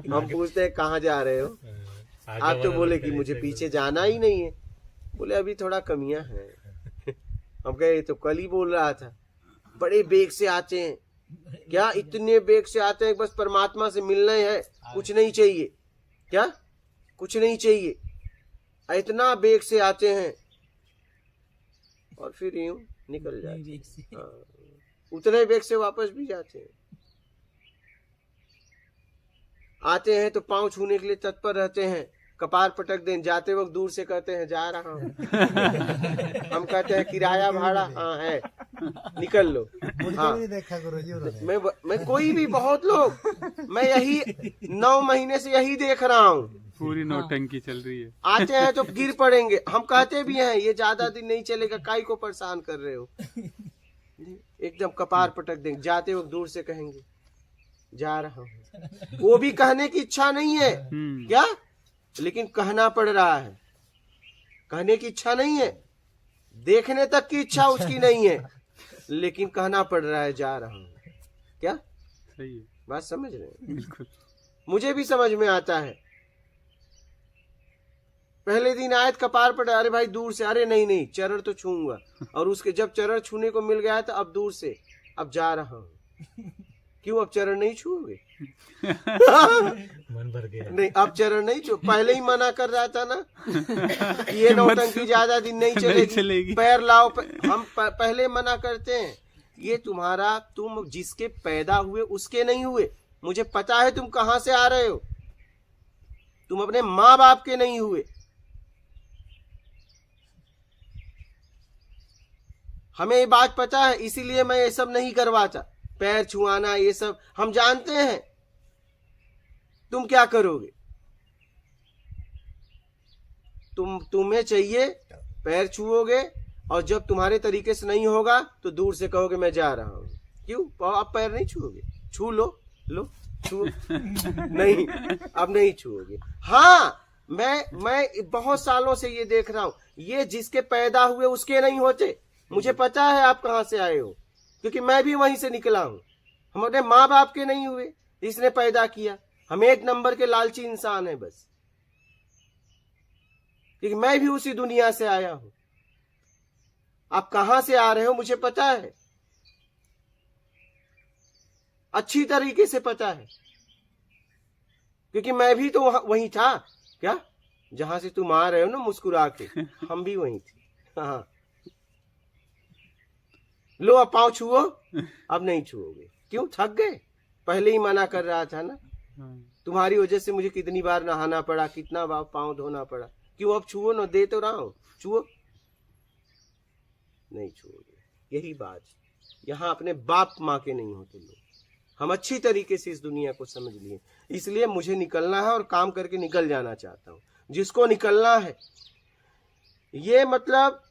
हम पूछते हैं कहाँ जा रहे हो? आप तो बोले कि मुझे पीछे जाना ही नहीं है। बोले अभी थोड़ा कमियां हैं। हम कहे तो कल ही बोल रहा था। बड़े बेग से आते हैं, क्या इतने बेग से आते हैं, बस परमात्मा से मिलना है, कुछ नहीं चाहिए, क्या कुछ नहीं चाहिए, इतना बेग से आते हैं और फिर यूं निकल जाते हैं। उतने बेग से वापस भी जाते हैं। आते हैं तो पांव छूने के लिए तत्पर रहते हैं, कपार पटक दें, जाते वक्त दूर से कहते हैं जा रहा हूं हम कहते हैं किराया भाड़ा हाँ है, निकल लो। मुझे हाँ, नहीं देखा गुरुजी उन्होंने। मैं कोई भी, बहुत लोग, मैं यही 9 महीने से यही देख रहा हूँ। पूरी नौटंकी चल रही है। आते हैं तो गिर पड़ेंगे, हम कहते भी हैं ये ज्यादा दिन नहीं चलेगा, काई को परेशान कर रहे हो, एकदम कपार पटक देंगे। जाते वक्त दूर से कहेंगे जा रहा हूँ, वो भी कहने की इच्छा नहीं है क्या, लेकिन कहना पड़ रहा है। कहने की इच्छा नहीं है, देखने तक की इच्छा उसकी नहीं है, लेकिन कहना पड़ रहा है जा रहा हूँ। क्या सही है, बात समझ रहे हैं? बिल्कुल। मुझे भी समझ में आता है। पहले दिन आयत कपार पर, अरे भाई दूर से, अरे नहीं नहीं चरण तो छूऊंगा, और उसके जब चरण छूने को मिल गया तो अब दूर से, अब जा रहा हूँ। क्यों अब चरण नहीं छूओगे? मन भर गया। नहीं अब चरण नहीं छू, पहले ही मना कर रहा था ना ये नौटंकी ज्यादा दिन नहीं चलेगी, पैर लाओ हम पहले मना करते हैं। ये तुम्हारा, तुम जिसके पैदा हुए उसके नहीं हुए, मुझे पता है तुम कहां से आ रहे हो, तुम अपने माँ बाप के नहीं हुए। हमें ये बात पता है, इसीलिए मैं ये सब नहीं करवाता, पैर छुआना ये सब हम जानते हैं। तुम क्या करोगे? तुम्हें चाहिए पैर छुओगे, और जब तुम्हारे तरीके से नहीं होगा तो दूर से कहोगे मैं जा रहा हूं। क्यों? आप पैर नहीं छुओगे? छू लो छुओ नहीं, अब नहीं छुओगे। हाँ, मैं बहुत सालों से ये देख रहा हूं, ये जिसके पैदा हुए उसके नहीं होते। मुझे पता है आप कहां से आए हो, क्योंकि मैं भी वहीं से निकला हूं। हम अपने माँ बाप के नहीं हुए, इसने पैदा किया। हम एक नंबर के लालची इंसान है बस, क्योंकि मैं भी उसी दुनिया से आया हूं। आप कहां से आ रहे हो मुझे पता है, अच्छी तरीके से पता है, क्योंकि मैं भी तो वहीं था। क्या? जहां से तुम आ रहे हो ना मुस्कुरा के, हम भी वहीं थे। हाँ, लो अब पाँव छुओ, अब नहीं छुओगे। क्यों? थक गए? पहले ही मना कर रहा था ना, तुम्हारी वजह से मुझे कितनी बार नहाना पड़ा, कितना बार पाँव धोना पड़ा। क्यों? अब छुओ ना, दे तो रहा हूं, छुओ। नहीं छुओगे, यही बात। यहाँ अपने बाप माँ के नहीं होते लोग। हम अच्छी तरीके से इस दुनिया को समझ लिए, इसलिए मुझे निकलना है और काम करके निकल जाना चाहता हूँ। जिसको निकलना है, ये मतलब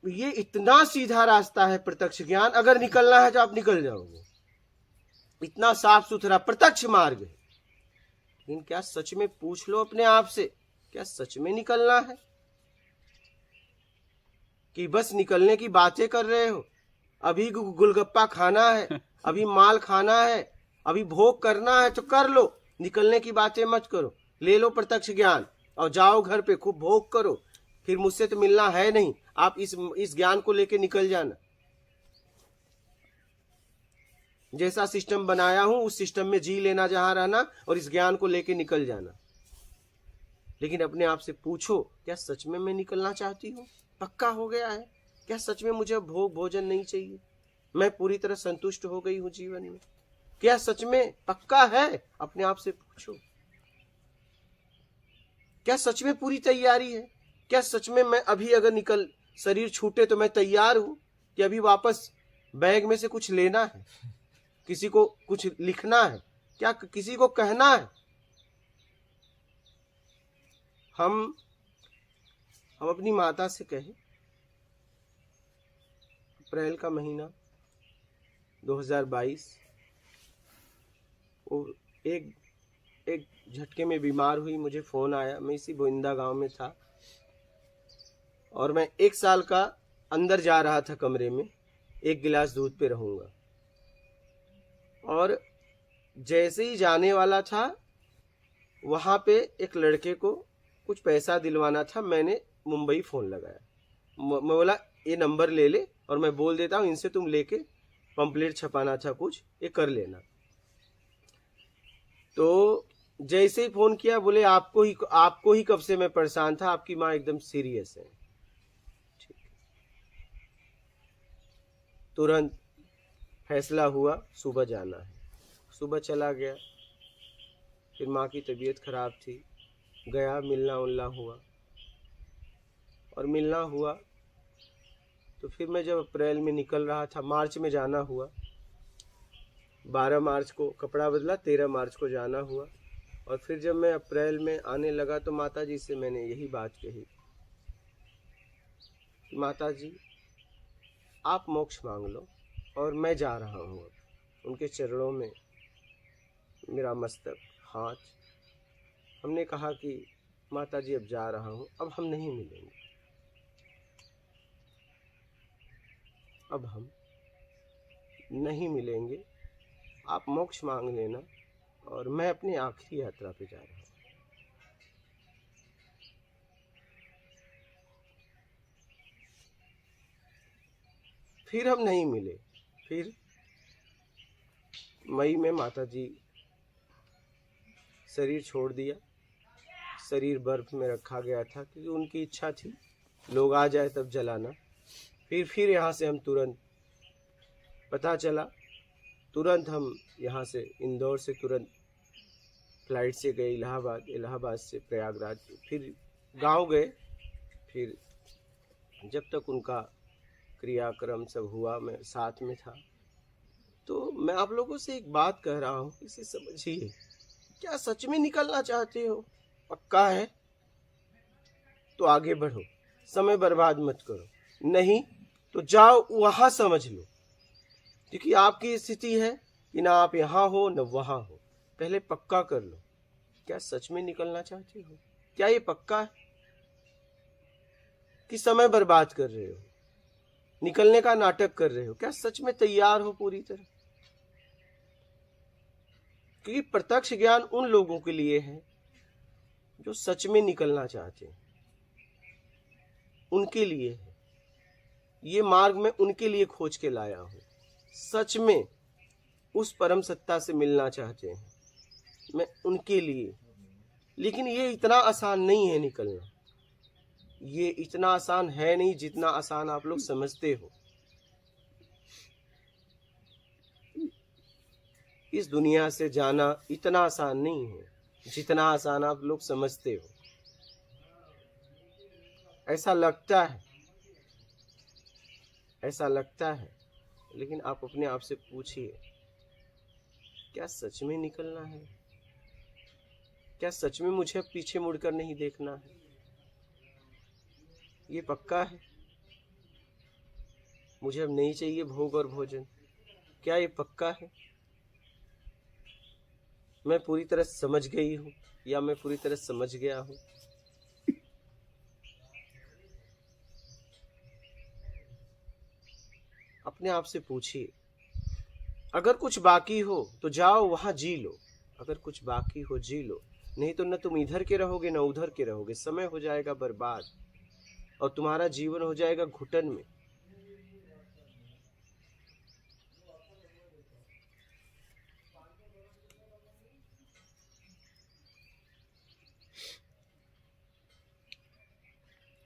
ये इतना सीधा रास्ता है प्रत्यक्ष ज्ञान। अगर निकलना है तो आप निकल जाओगे, इतना साफ सुथरा प्रत्यक्ष मार्ग है। लेकिन क्या सच में, पूछ लो अपने आप से, क्या सच में निकलना है कि बस निकलने की बातें कर रहे हो? अभी गुलगप्पा खाना है, अभी माल खाना है, अभी भोग करना है तो कर लो, निकलने की बातें मत करो। ले लो प्रत्यक्ष ज्ञान और जाओ घर पे, खूब भोग करो। फिर मुझसे तो मिलना है नहीं, आप इस ज्ञान को लेके निकल जाना। जैसा सिस्टम बनाया हूं उस सिस्टम में जी लेना, जहां रहना, और इस ज्ञान को लेके निकल जाना। लेकिन अपने आप से पूछो, क्या सच में मैं निकलना चाहती हूँ? पक्का हो गया है? क्या सच में मुझे भोग भोजन नहीं चाहिए? मैं पूरी तरह संतुष्ट हो गई हूँ जीवन में? क्या सच में पक्का है? अपने आप से पूछो। क्या सच में पूरी तैयारी है? क्या सच में मैं अभी अगर शरीर छूटे तो मैं तैयार हूं कि अभी वापस बैग में से कुछ लेना है, किसी को कुछ लिखना है, क्या किसी को कहना है? हम अपनी माता से कहे, अप्रैल का महीना 2022, वो एक झटके में बीमार हुई। मुझे फोन आया, मैं इसी बोइंदा गांव में था, और मैं 1 साल का अंदर जा रहा था कमरे में, 1 गिलास दूध पे रहूंगा। और जैसे ही जाने वाला था, वहां पे एक लड़के को कुछ पैसा दिलवाना था। मैंने मुंबई फोन लगाया, मैं बोला ये नंबर ले ले और मैं बोल देता हूँ, इनसे तुम लेके पंपलेट छपाना था कुछ, ये कर लेना। तो जैसे ही फोन किया, बोले आपको ही कब से मैं परेशान था, आपकी माँ एकदम सीरियस है। ठीक, तुरंत फैसला हुआ सुबह जाना है। सुबह चला गया, फिर माँ की तबीयत खराब थी, गया, मिलना उलना हुआ, और मिलना हुआ तो फिर मैं जब अप्रैल में निकल रहा था, मार्च में जाना हुआ, 12 मार्च को कपड़ा बदला, 13 मार्च को जाना हुआ। और फिर जब मैं अप्रैल में आने लगा तो माता जी से मैंने यही बात कही कि माता जी आप मोक्ष मांग लो और मैं जा रहा हूँ। अब उनके चरणों में मेरा मस्तक, हाथ, हमने कहा कि माता जी अब जा रहा हूँ, अब हम नहीं मिलेंगे, अब हम नहीं मिलेंगे, आप मोक्ष मांग लेना और मैं अपनी आखिरी यात्रा पे जा रहा हूँ। फिर हम नहीं मिले। फिर मई में माता जी शरीर छोड़ दिया। शरीर बर्फ में रखा गया था क्योंकि उनकी इच्छा थी लोग आ जाए तब जलाना। फिर यहाँ से हम तुरंत, पता चला तुरंत हम यहाँ से इंदौर से तुरंत फ्लाइट से गए इलाहाबाद, इलाहाबाद से प्रयागराज, फिर गांव गए। फिर जब तक उनका क्रियाक्रम सब हुआ मैं साथ में था। तो मैं आप लोगों से एक बात कह रहा हूँ, इसे समझिए। क्या सच में निकलना चाहते हो? पक्का है तो आगे बढ़ो, समय बर्बाद मत करो। नहीं तो जाओ वहां समझ लो, क्योंकि आपकी स्थिति है कि ना आप यहाँ हो न वहां हो। पहले पक्का कर लो, क्या सच में निकलना चाहते हो? क्या ये पक्का है कि समय बर्बाद कर रहे हो, निकलने का नाटक कर रहे हो? क्या सच में तैयार हो पूरी तरह? क्योंकि प्रत्यक्ष ज्ञान उन लोगों के लिए है जो सच में निकलना चाहते हैं, उनके लिए है। ये मार्ग मैं उनके लिए खोज के लाया हूं, सच में उस परम सत्ता से मिलना चाहते हैं, मैं उनके लिए। लेकिन ये इतना आसान नहीं है निकलना, ये इतना आसान है नहीं जितना आसान आप लोग समझते हो। इस दुनिया से जाना इतना आसान नहीं है जितना आसान आप लोग समझते हो। ऐसा लगता है, ऐसा लगता है, लेकिन आप अपने आप से पूछिए, क्या सच में निकलना है? क्या सच में मुझे अब पीछे मुड़कर नहीं देखना है? ये पक्का है? मुझे अब नहीं चाहिए भोग और भोजन, क्या ये पक्का है? मैं पूरी तरह समझ गई हूं या मैं पूरी तरह समझ गया हूं? अपने आप से पूछिए। अगर कुछ बाकी हो तो जाओ वहां जी लो, अगर कुछ बाकी हो जी लो, नहीं तो न तुम इधर के रहोगे न उधर के रहोगे। समय हो जाएगा बर्बाद और तुम्हारा जीवन हो जाएगा घुटन में।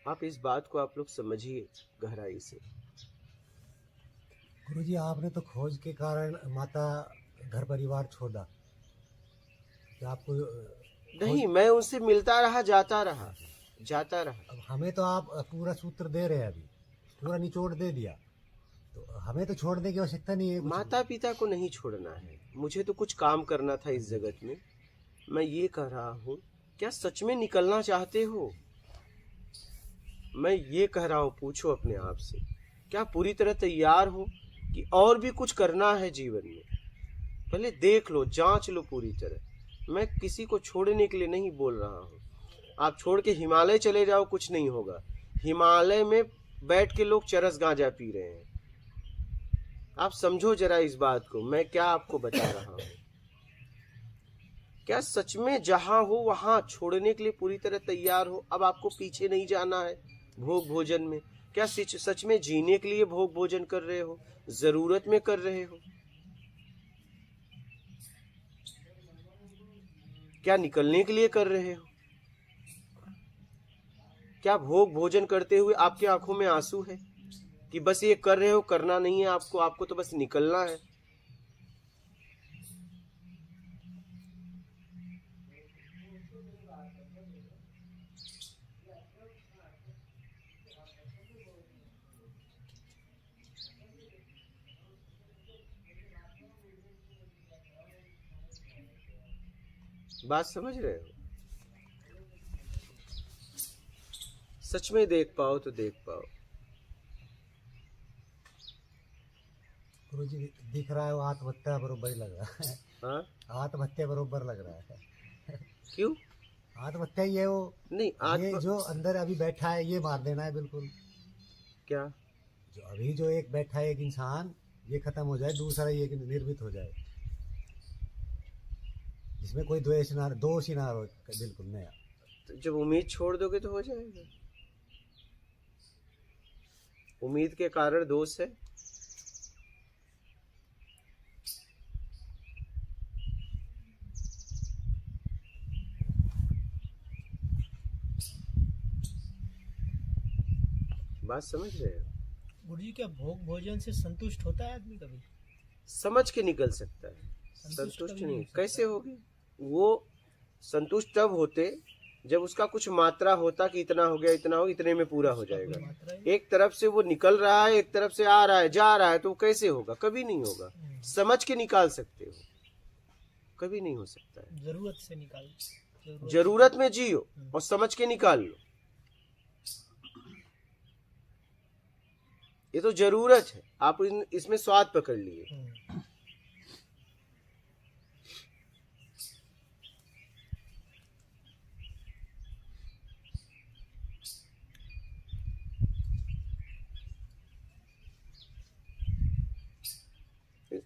आप इस बात को आप लोग समझिए गहराई से। गुरुजी, आपने तो खोज के कारण माता घर परिवार छोड़ा, क्या आपको नहीं, मैं उनसे मिलता रहा, जाता रहा, जाता रहा। अब हमें तो आप पूरा सूत्र दे रहे हैं, अभी पूरा निचोड़ दे दिया, तो हमें तो छोड़ने की आवश्यकता नहीं है। माता पिता को नहीं छोड़ना है, मुझे तो कुछ काम करना था इस जगत में। मैं ये कह रहा हूँ, क्या सच में निकलना चाहते हो? मैं ये कह रहा हूँ, पूछो अपने आप से, क्या पूरी तरह तैयार हो कि और भी कुछ करना है जीवन में? पहले देख लो, जांच लो पूरी तरह। मैं किसी को छोड़ने के लिए नहीं बोल रहा हूँ। आप छोड़ के हिमालय चले जाओ, कुछ नहीं होगा। हिमालय में बैठ के लोग चरस गांजा पी रहे हैं। आप समझो जरा इस बात को, मैं क्या आपको बता रहा हूँ। क्या सच में जहां हो वहां छोड़ने के लिए पूरी तरह तैयार हो? अब आपको पीछे नहीं जाना है भोग भोजन में। क्या सच में जीने के लिए भोग भोजन कर रहे हो? जरूरत में कर रहे हो? क्या निकलने के लिए कर रहे हो? क्या भोग भोजन करते हुए आपकी आंखों में आंसू है कि बस ये कर रहे हो, करना नहीं है आपको, आपको तो बस निकलना है? बात समझ रहे हो? सच में देख पाओ तो देख पाओ। गुरुजी दिख रहा है वो आत्महत्या बरोबर ही लग रहा है। हाँ, आत्महत्या बरोबर लग रहा है। क्यों? आत्महत्या ही है वो। नहीं ये जो अंदर अभी बैठा है ये मार देना है बिल्कुल। क्या? जो अभी जो एक बैठा है एक इंसान, ये खत्म हो जाए, दूसरा ये निर्मित हो जाए, जिसमें कोई दोष ही ना हो, बिल्कुल नया। तो जब उम्मीद छोड़ दोगे तो हो जाएगा। उम्मीद के कारण दोष है। बात समझ रहे हो? गुरुजी क्या भोग भोजन से संतुष्ट होता है आदमी कभी? समझ के निकल सकता है, संतुष्ट कभी नहीं। हो सकता। कैसे होगी? वो संतुष्ट तब होते जब उसका कुछ मात्रा होता कि इतना हो गया, इतना हो, इतने में पूरा हो जाएगा। मात्रा है। एक तरफ से वो निकल रहा है, एक तरफ से आ रहा है, जा रहा है, तो वो कैसे होगा? कभी नहीं होगा। समझ के निकाल सकते हो, कभी नहीं हो सकता है। जरूरत से निकाल, जरूरत में जियो और समझ के निकाल लो। ये तो जरूरत है, आप इसमें स्वाद पकड़ लिए।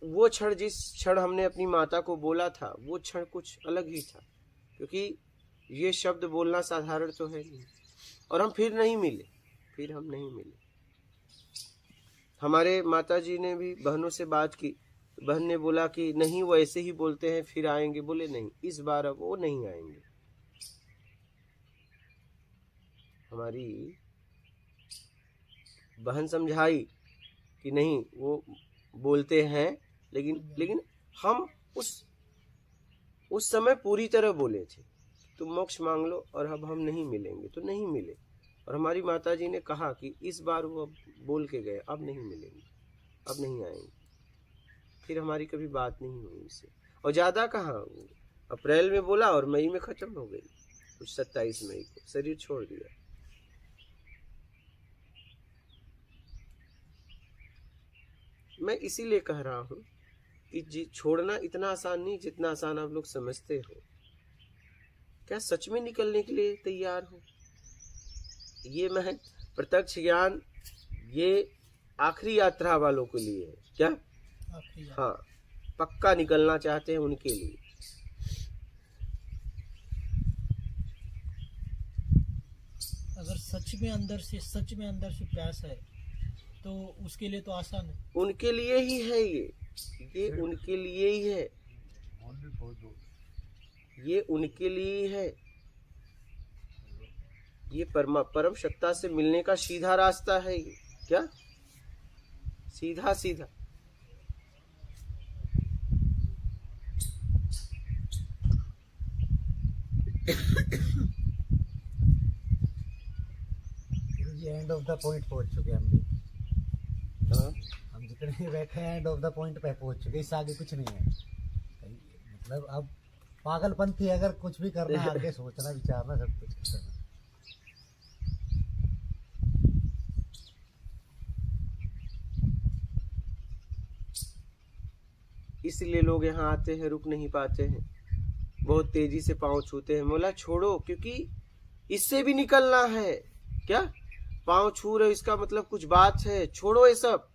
वो क्षण, जिस क्षण हमने अपनी माता को बोला था, वो क्षण कुछ अलग ही था, क्योंकि ये शब्द बोलना साधारण तो है नहीं। और हम फिर नहीं मिले, फिर हम नहीं मिले। हमारे माता जी ने भी बहनों से बात की, बहन ने बोला कि नहीं वो ऐसे ही बोलते हैं, फिर आएंगे। बोले नहीं, इस बार अब वो नहीं आएंगे। हमारी बहन समझाई कि नहीं वो बोलते हैं, लेकिन हम उस समय पूरी तरह बोले थे तुम मोक्ष मांग लो और अब हम नहीं मिलेंगे, तो नहीं मिले। और हमारी माता जी ने कहा कि इस बार वो बोल के गए, अब नहीं मिलेंगे, अब नहीं आएंगे। फिर हमारी कभी बात नहीं हुई उनसे। और ज़्यादा कहाँ, अप्रैल में बोला और मई में ख़त्म हो गई, कुछ 27 मई को शरीर छोड़ दिया। मैं इसीलिए कह रहा हूँ कि छोड़ना इतना आसान नहीं जितना आसान आप लोग समझते हो। क्या सच में निकलने के लिए तैयार हो? ये मैं प्रत्यक्ष ज्ञान ये आखिरी यात्रा वालों के लिए है। क्या? हाँ, पक्का निकलना चाहते हैं उनके लिए। अगर सच में अंदर से प्यास है तो उसके लिए तो आसान है। उनके लिए ही है ये उनके लिए ही है, ये उनके लिए ही है। ये परम सत्ता से मिलने का सीधा रास्ता है ये। क्या? सीधा सीधा। एंड ऑफ द पॉइंट पहुंच चुके हम भी। हाँ? हम जितने भी बैठे हैं एंड ऑफ द पॉइंट पे पहुंच चुके, इससे आगे कुछ नहीं है। मतलब अब पागलपंथी अगर कुछ भी करना है, आगे सोचना विचारना सब कुछ करना। इसलिए लोग यहाँ आते हैं, रुक नहीं पाते हैं, बहुत तेजी से पांव छूते हैं। बोला छोड़ो, क्योंकि इससे भी निकलना है। क्या? पांव छू रहे हो इसका मतलब कुछ बात है, छोड़ो ये सब।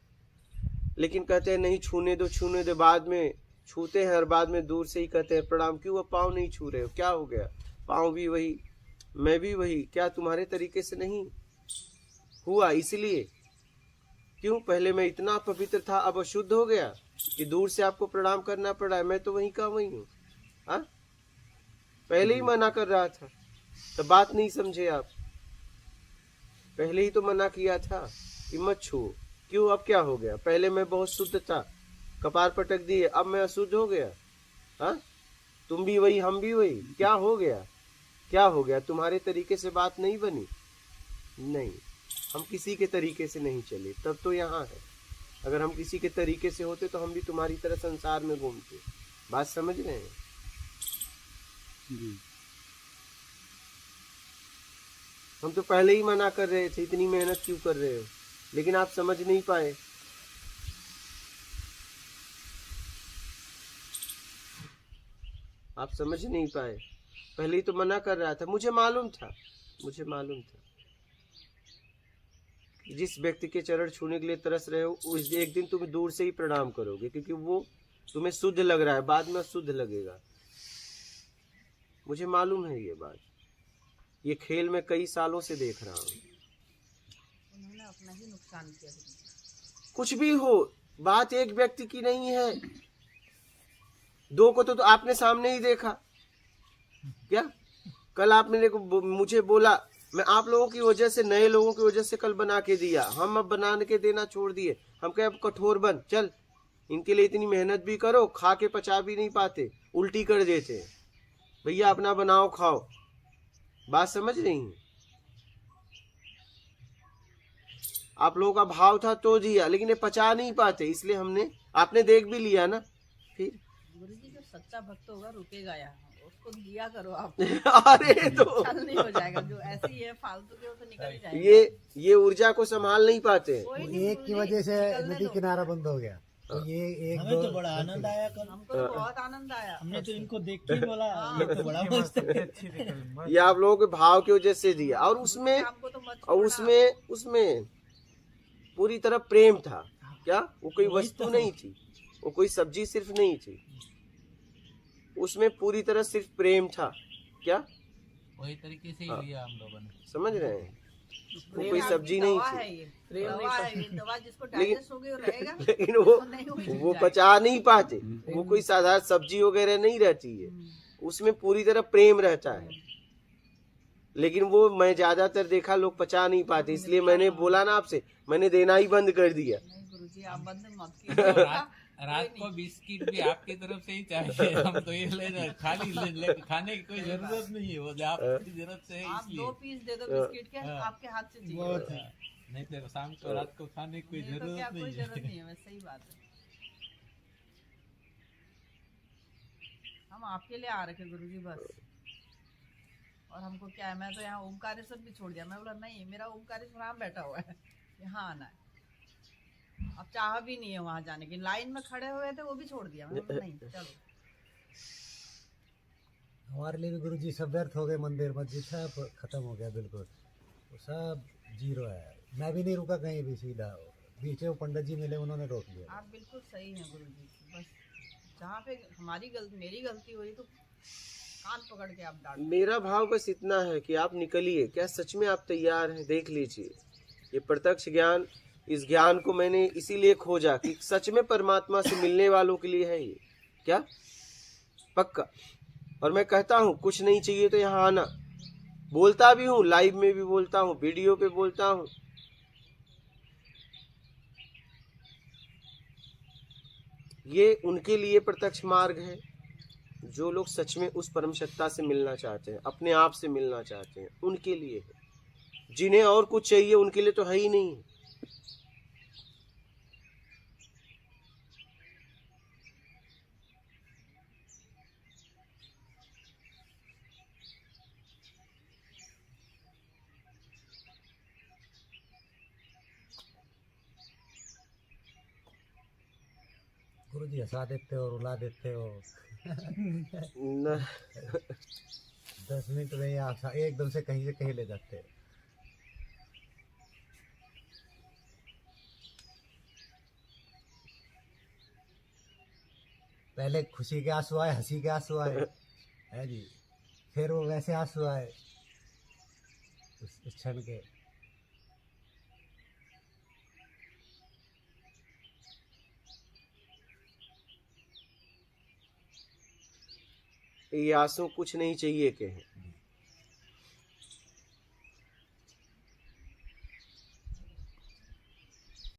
लेकिन कहते हैं नहीं, छूने दो, बाद में छूते हैं और बाद में दूर से ही कहते हैं प्रणाम। क्यों? वो पांव नहीं छू रहे हो, क्या हो गया? पांव भी वही, मैं भी वही। क्या तुम्हारे तरीके से नहीं हुआ? इसलिए क्यों? पहले मैं इतना पवित्र था, अब अशुद्ध हो गया कि दूर से आपको प्रणाम करना पड़ा है। मैं तो वही का वही हूँ। हाँ, पहले ही मना कर रहा था, तो बात नहीं समझे आप। पहले ही तो मना किया था कि मत छुओ। क्यों? अब क्या हो गया? पहले मैं बहुत शुद्ध था, कपार पटक दिए, अब मैं अशुद्ध हो गया। हाँ, तुम भी वही, हम भी वही। क्या हो गया? क्या हो गया? तुम्हारे तरीके से बात नहीं बनी? नहीं, हम किसी के तरीके से नहीं चले, तब तो यहाँ है। अगर हम किसी के तरीके से होते तो हम भी तुम्हारी तरह संसार में घूमते। बात समझ रहे हैं? जी। हम तो पहले ही मना कर रहे थे, इतनी मेहनत क्यों कर रहे हो, लेकिन आप समझ नहीं पाए। आप समझ नहीं पाए, पहले ही तो मना कर रहा था। मुझे मालूम था जिस व्यक्ति के चरण छूने के लिए तरस रहे हो, उस एक दिन तुम दूर से ही प्रणाम करोगे, क्योंकि वो तुम्हें शुद्ध लग रहा है, बाद में शुद्ध लगेगा। मुझे मालूम है ये बात, ये खेल मैं कई सालों से देख रहा हूँ। उन्होंने अपना ही नुकसान किया। कुछ भी हो, बात एक व्यक्ति की नहीं है, दो को तो आपने सामने ही देखा। क्या कल आपने मुझे बोला, मैं आप लोगों की वजह से, नए लोगों की वजह से कल बना के दिया, हम अब बना के देना छोड़ दिए। हम कहे अब कठोर बन, चल इनके लिए इतनी मेहनत भी करो, खा के पचा भी नहीं पाते, उल्टी कर देते। भैया अपना बनाओ खाओ, बात समझ रही हैं? आप लोगों का भाव था तो दिया, लेकिन ये पचा नहीं पाते, इसलिए हमने, आपने देख भी लिया ना। फिर गुरुजी जो सच्चा भक्त होगा रुकेगा यहाँ, उसको दिया करो आप। अरे तो छल नहीं हो जाएगा, जो ऐसी है फालतू के वो तो निकल ही जाएगा। ये ऊर्जा को संभाल नहीं पाते। कोई तो नहीं एक की गुरुजी, वजह से निकलने नदी दो। किनारा बंद हो गया। तो ये एक हमें तो बड़ा आनंद आया कल, हमको तो बहुत आनंद आया। हमने तो इनको देख के बोला ये तो बड़ा मस्त है। ये आप लोगों के भाव की वजह से दिया, और उसमें हमको तो मत और छोड़ना। उसमें पूरी तरह प्रेम था। क्या वो कोई वही वस्तु तो। नहीं थी, वो कोई सब्जी सिर्फ नहीं थी, उसमें पूरी तरह सिर्फ प्रेम था। क्या वही तरीके से ही लिया हम लोगों ने। समझ रहे हैं? वो प्रेम कोई आपकी सब्जी नहीं दवा थी, है ये, दवा है ये, दवा जिसको लेकिन- डाइजेस्ट होगी वो रहेगा। लेकिन वो नहीं होगी, वो जाएगा। पचा नहीं पाते। वो कोई साधारण सब्जी वगैरह नहीं रहती है, उसमें पूरी तरह प्रेम रहता है। लेकिन वो मैं ज्यादातर देखा लोग पचा नहीं पाते, इसलिए मैंने बोला ना आपसे, मैंने देना ही बंद कर दिया। नहीं गुरुजी आप बंद मत तो कीजिए। रात को बिस्किट भी आपकी तरफ से ही चाहिए। हम तो ये ले रहे, खाली खाने की कोई जरूरत नहीं है, वो जो आपकी जरूरत से है आप इसलिए। 2 पीस दे दो बिस्किट के, हाँ। आपके हाथ से बहुत चाहिए। है। नहीं तो शाम को रात को खाने की कोई नहीं तो क्या, जरूरत कोई नहीं जरूरत है। नहीं है, वैसे सही बात है। हम आपके लिए आ रखे गुरुजी बस, और हमको क्या है, मैं तो यहाँ ओमकारेश्वर भी छोड़ दिया। मैं बोला नहीं, मेरा ओमकारेश्वर यहाँ बैठा हुआ है, यहाँ आना है। अब चाह भी नहीं है वहां जाने की, लाइन में खड़े हुए थे वो भी छोड़ दिया। मैं बोला नहीं चलो। हमारे लिए भी गुरुजी सब व्यर्थ हो गए, मंदिर मस्जिद सब खत्म हो गया बिल्कुल, वो सब जीरो है। मैं भी नहीं रुका कहीं भी, सीधा बीच में वो पंडित जी मिले, उन्होंने रोक लिया। आप बिल्कुल सही हैं गुरुजी, बस जहाँ पे हमारी गलती, मेरी गलती हुई तो कान पकड़ के आप डांट। मेरा भाव बस इतना है कि आप निकलिए। क्या सच में आप तैयार हैं? देख लीजिए, ये प्रत्यक्ष ज्ञान, इस ज्ञान को मैंने इसीलिए खोजा कि सच में परमात्मा से मिलने वालों के लिए है ये। क्या पक्का। और मैं कहता हूँ कुछ नहीं चाहिए तो यहाँ आना। बोलता भी हूँ, लाइव में भी बोलता हूँ, वीडियो पे बोलता हूँ। ये उनके लिए प्रत्यक्ष मार्ग है जो लोग सच में उस परम सत्ता से मिलना चाहते हैं, अपने आप से मिलना चाहते हैं, उनके लिए है। जिन्हें और कुछ चाहिए उनके लिए तो है ही नहीं। गुरुजी हंसा देते हो, रुला देते हो। न, 10 मिनट में ही आप एकदम से कहीं ले जाते हो। पहले खुशी के आंसू आए, हंसी के आंसू आए, है जी, फिर वो वैसे आंसू आए उस क्षण के। ये आंसू कुछ नहीं चाहिए के हैं,